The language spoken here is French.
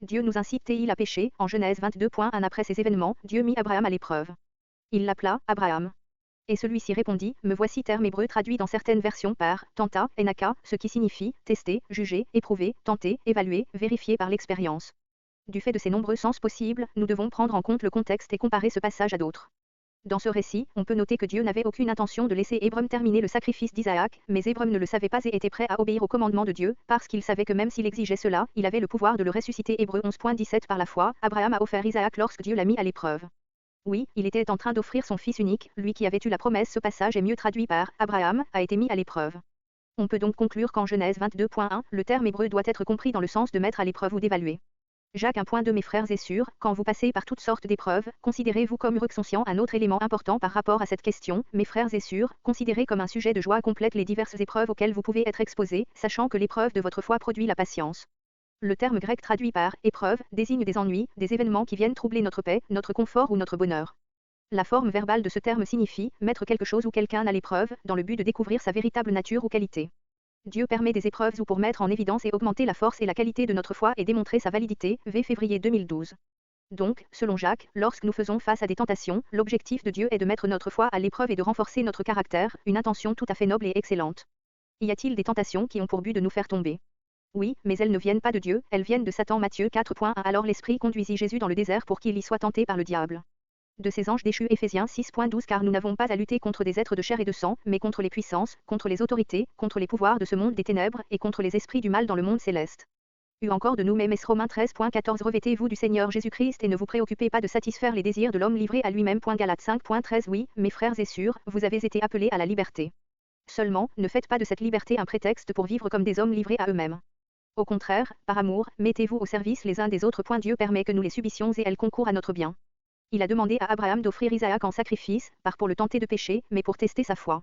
Dieu nous incite-t-il à pécher, en Genèse 22.1 après ces événements, Dieu mit Abraham à l'épreuve. Il l'appela, Abraham. Et celui-ci répondit, me voici terme hébreu traduit dans certaines versions par, tenta, enaka, ce qui signifie, tester, juger, éprouver, tenter, évaluer, vérifier par l'expérience. Du fait de ces nombreux sens possibles, nous devons prendre en compte le contexte et comparer ce passage à d'autres. Dans ce récit, on peut noter que Dieu n'avait aucune intention de laisser Abram terminer le sacrifice d'Isaac, mais Abram ne le savait pas et était prêt à obéir au commandement de Dieu, parce qu'il savait que même s'il exigeait cela, il avait le pouvoir de le ressusciter. Hébreux 11.17 Par la foi, Abraham a offert Isaac lorsque Dieu l'a mis à l'épreuve. Oui, il était en train d'offrir son fils unique, lui qui avait eu la promesse. Ce passage est mieux traduit par Abraham a été mis à l'épreuve. On peut donc conclure qu'en Genèse 22.1, le terme hébreu doit être compris dans le sens de mettre à l'épreuve ou d'évaluer. Jacques 1.2 Mes frères et sœurs, quand vous passez par toutes sortes d'épreuves, considérez-vous comme heureux. Conscient. Un autre élément important par rapport à cette question, mes frères et sœurs, considérez comme un sujet de joie complète les diverses épreuves auxquelles vous pouvez être exposés, sachant que l'épreuve de votre foi produit la patience. Le terme grec traduit par épreuve désigne des ennuis, des événements qui viennent troubler notre paix, notre confort ou notre bonheur. La forme verbale de ce terme signifie mettre quelque chose ou quelqu'un à l'épreuve, dans le but de découvrir sa véritable nature ou qualité. Dieu permet des épreuves ou pour mettre en évidence et augmenter la force et la qualité de notre foi et démontrer sa validité. V février 2012. Donc, selon Jacques, lorsque nous faisons face à des tentations, l'objectif de Dieu est de mettre notre foi à l'épreuve et de renforcer notre caractère, une intention tout à fait noble et excellente. Y a-t-il des tentations qui ont pour but de nous faire tomber? Oui, mais elles ne viennent pas de Dieu, elles viennent de Satan. Matthieu 4.1 Alors l'Esprit conduisit Jésus dans le désert pour qu'il y soit tenté par le diable. De ces anges déchus. Éphésiens 6.12 Car nous n'avons pas à lutter contre des êtres de chair et de sang, mais contre les puissances, contre les autorités, contre les pouvoirs de ce monde des ténèbres, et contre les esprits du mal dans le monde céleste. Ou encore de nous-mêmes. Romains 13.14 Revêtez-vous du Seigneur Jésus-Christ et ne vous préoccupez pas de satisfaire les désirs de l'homme livré à lui-même. Galates 5.13 Oui, mes frères et sœurs, vous avez été appelés à la liberté. Seulement, ne faites pas de cette liberté un prétexte pour vivre comme des hommes livrés à eux-mêmes. Au contraire, par amour, mettez-vous au service les uns des autres. Dieu permet que nous les subissions et elles concourent à notre bien. Il a demandé à Abraham d'offrir Isaac en sacrifice, pas pour le tenter de pécher, mais pour tester sa foi.